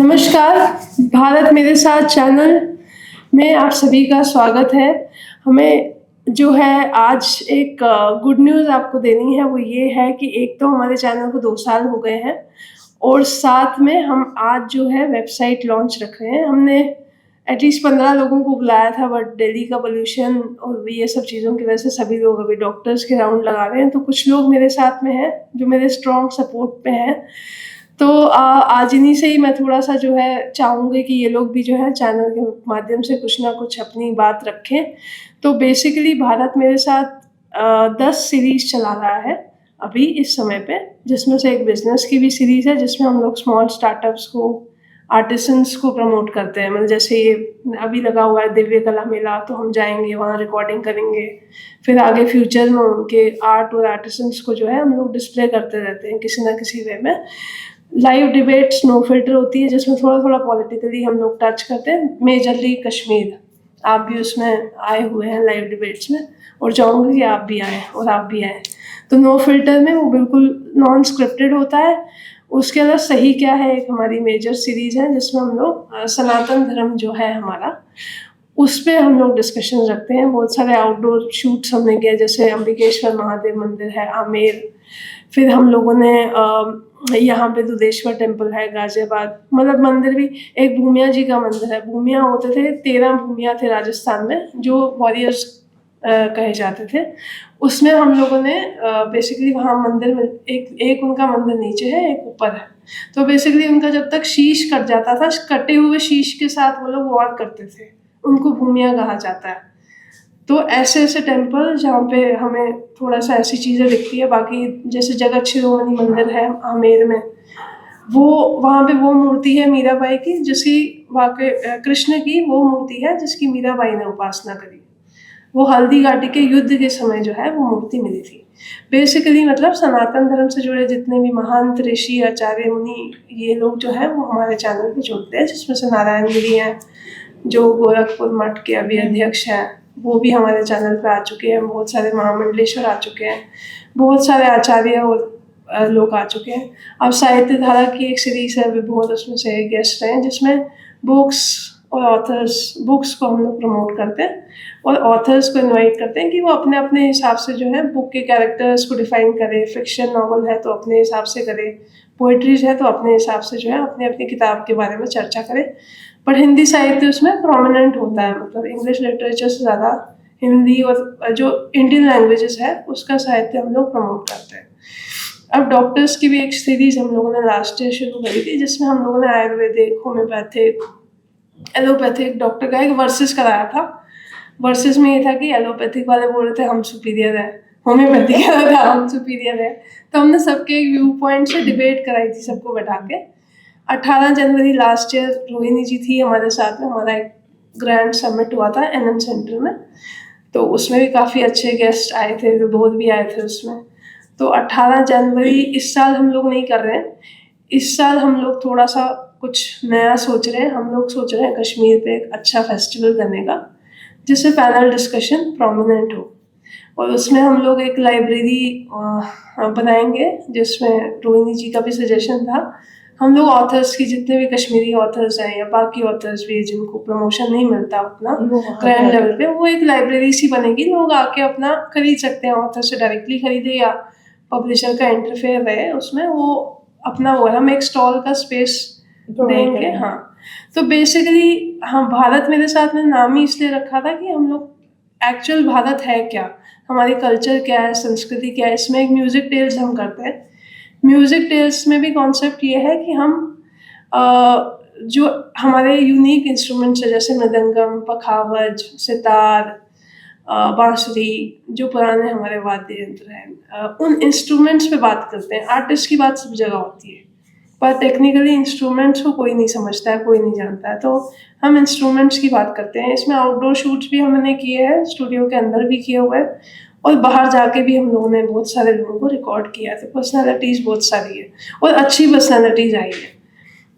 नमस्कार, भारत मेरे साथ चैनल में आप सभी का स्वागत है। हमें जो है आज एक गुड न्यूज़ आपको देनी है, वो ये है कि एक तो हमारे चैनल को 2 साल हो गए हैं और साथ में हम आज जो है वेबसाइट लॉन्च रख रहे हैं। हमने एटलीस्ट 15 लोगों को बुलाया था, बट दिल्ली का पोल्यूशन और ये सब चीज़ों की वजह से सभी लोग अभी डॉक्टर्स के राउंड लगा रहे हैं। तो कुछ लोग मेरे साथ में हैं जो मेरे स्ट्रॉन्ग सपोर्ट पे हैं। तो आज इन्हीं से ही मैं थोड़ा-सा जो है चाहूँगी कि ये लोग भी जो है चैनल के माध्यम से कुछ ना कुछ अपनी बात रखें। तो बेसिकली भारत मेरे साथ 10 सीरीज़ चला रहा है अभी इस समय पे, जिसमें से एक बिज़नेस की भी सीरीज़ है, जिसमें हम लोग स्मॉल स्टार्टअप्स को, आर्टिसंस को प्रमोट करते हैं। मतलब जैसे ये अभी लगा हुआ है दिव्य कला मेला, तो हम जाएँगे वहाँ रिकॉर्डिंग करेंगे। फिर आगे फ्यूचर में उनके आर्ट और आर्टिसंस को जो है हम लोग डिस्प्ले करते रहते हैं किसी न किसी वे में। लाइव डिबेट्स नो फिल्टर होती है, जिसमें थोड़ा-थोड़ा पॉलिटिकली हम लोग टच करते हैं, मेजरली कश्मीर। आप भी उसमें आए हुए हैं लाइव डिबेट्स में, और चाहूँगी कि आप भी आएँ और आप भी आएँ। तो नो फिल्टर में वो बिल्कुल नॉन स्क्रिप्टेड होता है। उसके अलावा सही क्या है, एक हमारी मेजर सीरीज़ है जिसमें हम लोग सनातन धर्म जो है हमारा, उस पे हम लोग डिस्कशन रखते हैं। बहुत सारे आउटडोर शूट्स हमने किए, जैसे अंबिकेश्वर महादेव मंदिर है आमेर, फिर हम लोगों ने यहाँ पे दुधेश्वर टेम्पल है गाज़ियाबाद, मतलब मंदिर भी, एक भूमिया जी का मंदिर है। भूमिया होते थे, 13 भूमिया थे राजस्थान में, जो वॉरियर्स कहे जाते थे। उसमें हम लोगों ने बेसिकली वहाँ मंदिर में एक उनका मंदिर नीचे है, एक ऊपर है। तो बेसिकली उनका जब तक शीश कट जाता था, कटे हुए शीश के साथ वो लोग वॉर करते थे, उनको भूमिया कहा जाता है। तो ऐसे-ऐसे टेम्पल जहाँ पे हमें थोड़ा-सा ऐसी चीज़ें दिखती है। बाकी जैसे जगत शिरोमणि मंदिर है आमेर में, वो वहाँ पे वो मूर्ति है मीराबाई की, जिसकी वाक़ई कृष्ण की वो मूर्ति है जिसकी मीराबाई ने उपासना करी। वो हल्दी घाटी के युद्ध के समय जो है वो मूर्ति मिली थी। बेसिकली मतलब सनातन धर्म से जुड़े जितने भी महान ऋषि, आचार्य, मुनि, ये लोग जो है वो हमारे चैनल पे जुड़ते हैं, जिसमें से नारायण गिरी हैं, जो गोरखपुर मठ के अभी अध्यक्ष हैं, वो भी हमारे चैनल पे आ चुके हैं। बहुत सारे महामंडलेश्वर आ चुके हैं, बहुत सारे आचार्य और लोग आ चुके हैं। अब साहित्य धारा की एक सीरीज़ है विभोर, उसमें से एक गेस्ट हैं, जिसमें बुक्स और ऑथर्स, बुक्स को हम लोग प्रमोट करते हैं और ऑथर्स को इनवाइट करते हैं कि वो अपने अपने हिसाब से जो है बुक के कैरेक्टर्स को डिफाइन करें। फिक्शन नॉवल है तो अपने हिसाब से करें, पोइट्रीज है तो अपने हिसाब से जो है अपनी अपनी किताब के बारे में चर्चा करें। पर हिंदी साहित्य उसमें प्रोमिनेंट होता है, मतलब इंग्लिश लिटरेचर से ज़्यादा हिंदी और जो इंडियन लैंग्वेजेस है उसका साहित्य हम लोग प्रमोट करते हैं। अब डॉक्टर्स की भी एक सीरीज़ हम लोगों ने लास्ट ईयर शुरू करी थी, जिसमें हम लोगों ने आयुर्वेदिक, होम्योपैथिक, एलोपैथिक डॉक्टर का एक वर्सेस कराया था। वर्सेस में ये था कि एलोपैथिक वाले बोल रहे थे हम सुपीरियर है, होम्योपैथिक वाला था हम सुपीरियर है। तो हमने सबके एक व्यू पॉइंट से डिबेट कराई थी सबको बैठा के। 18 जनवरी लास्ट ईयर रोहिणी जी थी हमारे साथ में, हमारा एक ग्रैंड समिट हुआ था एनएम सेंटर में, तो उसमें भी काफ़ी अच्छे गेस्ट आए थे, विबोध भी आए थे उसमें। तो 18 जनवरी इस साल हम लोग नहीं कर रहे हैं। इस साल हम लोग थोड़ा सा कुछ नया सोच रहे हैं। हम लोग सोच रहे हैं कश्मीर पे एक अच्छा फेस्टिवल करने का, जिससे पैनल डिस्कशन प्रोमिनेंट हो, और उसमें हम लोग एक लाइब्रेरी बनाएंगे, जिसमें रोहिणी जी का भी सजेशन था। हम लोग ऑथर्स की, जितने भी कश्मीरी ऑथर्स हैं या बाकी ऑथर्स भी जिनको प्रमोशन नहीं मिलता उतना ग्रैंड लेवल पे, वो एक लाइब्रेरी सी बनेगी। लोग आके अपना खरीद सकते हैं, ऑथर से डायरेक्टली खरीदे या पब्लिशर का इंटरफेयर रहे उसमें, वो अपना वो है। हम एक स्टॉल का स्पेस देंगे। हाँ, तो बेसिकली हम भारत मेरे साथ में नाम ही इसलिए रखा था कि हम लोग एक्चुअल भारत है क्या, हमारी कल्चर क्या है, संस्कृति क्या है। इसमें एक म्यूज़िक टेल्स हम करते हैं। म्यूज़िक टेल्स में भी कॉन्सेप्ट ये है कि हम जो हमारे यूनिक इंस्ट्रूमेंट्स है, जैसे मृदंगम, पखावज, सितार, बांसुरी, जो पुराने हमारे वाद्य यंत्र हैं, उन इंस्ट्रूमेंट्स पे बात करते हैं। आर्टिस्ट की बात सब जगह होती है, पर टेक्निकली इंस्ट्रूमेंट्स को कोई नहीं समझता है, कोई नहीं जानता है, तो हम इंस्ट्रूमेंट्स की बात करते हैं। इसमें आउटडोर शूट्स भी हमने किए हैं, स्टूडियो के अंदर भी किए हुए हैं, और बाहर जाके भी हम लोगों ने बहुत सारे लोगों को रिकॉर्ड किया है। तो पर्सनैलिटीज़ बहुत सारी है और अच्छी पर्सनैलिटीज़ आई है।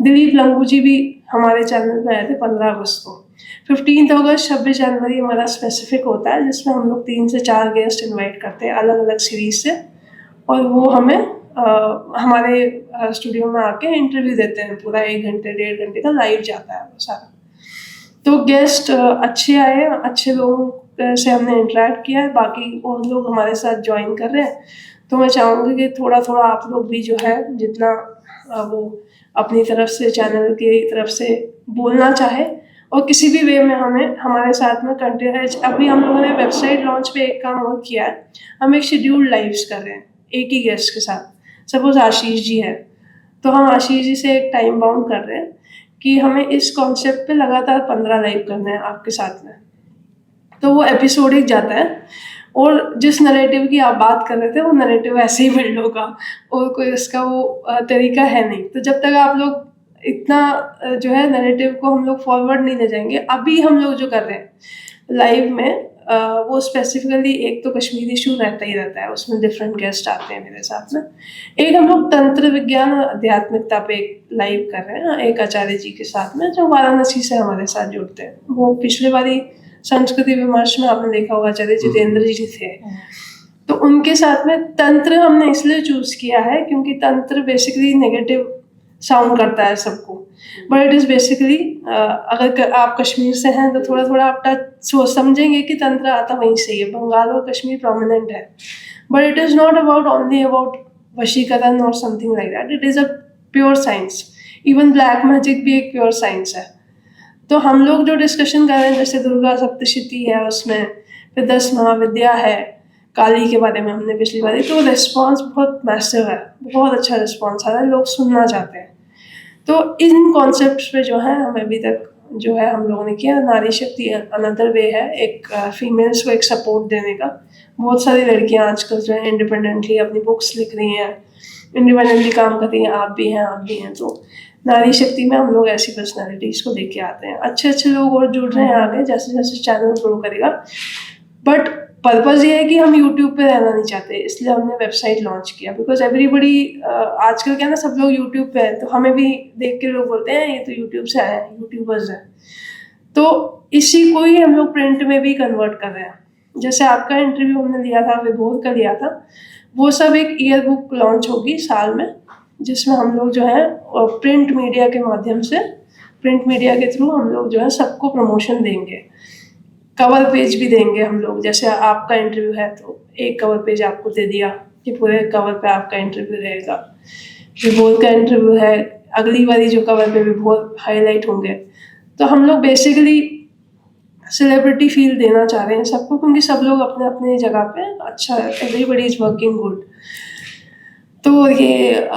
दिलीप लंगू जी भी हमारे चैनल पे आए थे 15 अगस्त को। 15 अगस्त, 26 जनवरी हमारा स्पेसिफिक होता है, जिसमें हम लोग 3 से 4 गेस्ट इनवाइट करते हैं अलग अलग सीरीज से, और वो हमें हमारे स्टूडियो में आके इंटरव्यू देते हैं, पूरा 1 घंटे 1.5 घंटे का लाइव जाता है वो सारा। तो गेस्ट अच्छे आए, अच्छे लोगों से हमने इंटरेक्ट किया है, बाकी और लोग हमारे साथ ज्वाइन कर रहे हैं। तो मैं चाहूँगी कि थोड़ा थोड़ा आप लोग भी जो है जितना वो अपनी तरफ से चैनल की तरफ से बोलना चाहे और किसी भी वे में हमें हमारे साथ में कंटिन्यू। अभी हम लोगों ने वेबसाइट लॉन्च पे एक काम और किया है, हम एक शेड्यूल्ड लाइव्स कर रहे हैं एक ही गेस्ट के साथ। सपोज आशीष जी है, तो हम आशीष जी से एक टाइम बाउंड कर रहे हैं कि हमें इस कॉन्सेप्ट पे लगातार 15 लाइव करने हैं आपके साथ में। तो वो एपिसोडिक जाता है और जिस नरेटिव की आप बात कर रहे थे वो नरेटिव ऐसे ही बिल्ड होगा और कोई उसका वो तरीका है नहीं। तो जब तक आप लोग इतना जो है नरेटिव को हम लोग फॉरवर्ड नहीं ले जाएंगे। अभी हम लोग जो कर रहे हैं लाइव में वो स्पेसिफिकली एक तो कश्मीरी इशू रहता ही रहता है, उसमें डिफरेंट गेस्ट आते हैं मेरे साथ में। एक हम लोग तंत्र विज्ञान और आध्यात्मिकता पे एक लाइव कर रहे हैं एक आचार्य जी के साथ में जो वाराणसी से हमारे साथ जुड़ते हैं। वो पिछले बारी संस्कृति विमर्श में आपने देखा होगा आचार्य जितेंद्र जी थे, तो उनके साथ में तंत्र हमने इसलिए चूज किया है क्योंकि तंत्र बेसिकली नेगेटिव साउंड करता है सबको, बट इट इज़ बेसिकली अगर आप कश्मीर से हैं तो थोड़ा थोड़ा आप टच समझेंगे कि तंत्र आता वहीं से ही है। बंगाल और कश्मीर प्रोमिनेंट है, but it is not about only about वशीकरण और something like that, it is a pure science. Even black magic भी एक प्योर साइंस है। तो हम लोग जो डिस्कशन कर रहे हैं जैसे दुर्गा सप्तशती है, उसमें फिर 10 महाविद्या है, काली के बारे में हमने पिछली बार, तो रिस्पॉन्स बहुत मैसिव है, बहुत अच्छा रिस्पॉन्स आ रहा है, लोग सुनना चाहते हैं। तो इन कॉन्सेप्ट्स पे जो है हमें अभी तक जो है हम लोगों ने किया। नारी शक्ति अनदर वे है एक फीमेल्स को एक सपोर्ट देने का। बहुत सारी लड़कियां आजकल जो है इंडिपेंडेंटली अपनी बुक्स लिख रही हैं, इंडिपेंडेंटली काम कर रही हैं, आप भी हैं आप भी हैं। तो नारी शक्ति में हम लोग ऐसी पर्सनैलिटीज़ को लेके आते हैं। अच्छे अच्छे लोग और जुड़ रहे हैं आगे जैसे जैसे चैनल ग्रो करेगा। बट पर्पज़ ये है कि हम यूट्यूब पे रहना नहीं चाहते, इसलिए हमने वेबसाइट लॉन्च किया। बिकॉज एवरीबडी आजकल क्या ना, सब लोग यूट्यूब पे हैं, तो हमें भी देख के लोग बोलते हैं ये तो यूट्यूब से आया है, यूट्यूबर्स हैं। तो इसी को ही हम लोग प्रिंट में भी कन्वर्ट कर रहे हैं। जैसे आपका इंटरव्यू हमने लिया था, विभोर का लिया था, वो सब एक ईयर बुक लॉन्च होगी साल में, जिसमें हम लोग जो है प्रिंट मीडिया के माध्यम से, प्रिंट मीडिया के थ्रू हम लोग जो है सबको प्रमोशन देंगे। कवर पेज भी देंगे हम लोग, जैसे आपका इंटरव्यू है तो एक कवर पेज आपको दे दिया कि पूरे कवर पे आपका इंटरव्यू रहेगा। विभोर का इंटरव्यू है, अगली बारी जो कवर पे विभोर हाईलाइट होंगे। तो हम लोग बेसिकली सेलिब्रिटी फील देना चाह रहे हैं सबको, क्योंकि सब लोग अपने अपने जगह पे अच्छा, एवरीबडी इज वर्किंग गुड। तो ये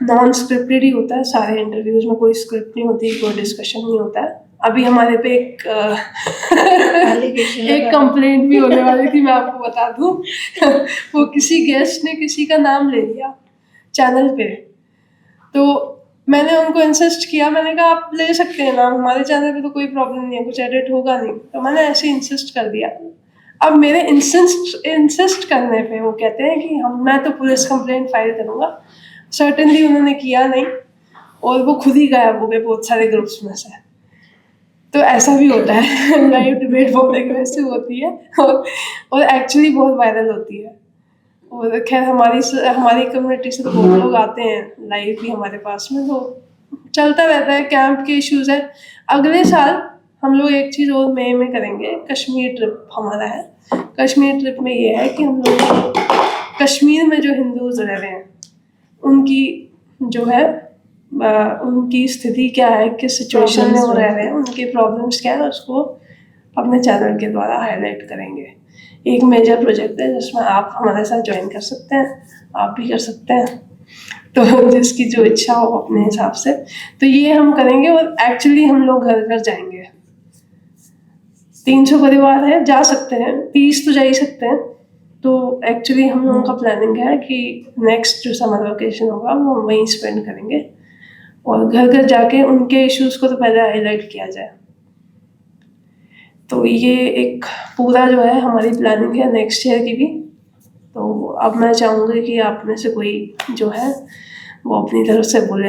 नॉन स्क्रिप्टेड ही होता है सारे इंटरव्यूज में, कोई स्क्रिप्ट नहीं होती, कोई डिस्कशन नहीं होता है। अभी हमारे पे एक कंप्लेंट भी होने वाली थी, मैं आपको बता दूं। वो किसी गेस्ट ने किसी का नाम ले लिया चैनल पे, तो मैंने उनको इंसिस्ट किया, मैंने कहा आप ले सकते हैं नाम, हमारे चैनल पे तो कोई प्रॉब्लम नहीं है, कुछ एडिट होगा नहीं। तो मैंने ऐसे इंसिस्ट कर दिया। अब मेरे इंसिस्ट करने पे वो कहते हैं कि मैं तो पुलिस कंप्लेंट फाइल करूँगा। सर्टेनली उन्होंने किया नहीं और वो खुद ही गायब हो गए बहुत सारे ग्रुप्स में से। तो ऐसा भी होता है लाइव डिबेट बहुत एग्रेसिव होती है और एक्चुअली बहुत वायरल होती है। और खैर हमारी कम्युनिटी से तो बहुत लोग आते हैं लाइव भी हमारे पास में, तो चलता रहता है। कैंप के इश्यूज है। अगले साल हम लोग एक चीज़ और मई में करेंगे, कश्मीर ट्रिप हमारा है। कश्मीर ट्रिप में ये है कि हम लोग कश्मीर में जो हिंदूज रह रहे हैं उनकी जो है उनकी स्थिति क्या है, किस सिचुएशन में वो रह रहे हैं, उनकी प्रॉब्लम्स क्या है, उसको अपने चैनल के द्वारा हाईलाइट करेंगे। एक मेजर प्रोजेक्ट है जिसमें आप हमारे साथ ज्वाइन कर सकते हैं, आप भी कर सकते हैं, तो जिसकी जो इच्छा हो अपने हिसाब से। तो ये हम करेंगे और एक्चुअली हम लोग घर घर जाएंगे। 300 परिवार है, जा सकते हैं, 30 तो जा ही सकते हैं। तो एक्चुअली हम लोगों का प्लानिंग है कि नेक्स्ट जो समर वेकेशन होगा वो हम वहीं स्पेंड करेंगे और घर घर जाके उनके इश्यूज को तो पहले हाईलाइट किया जाए। तो ये एक पूरा जो है हमारी प्लानिंग है नेक्स्ट ईयर की भी। तो अब मैं चाहूँगी कि आप में से कोई जो है वो अपनी तरफ से बोले।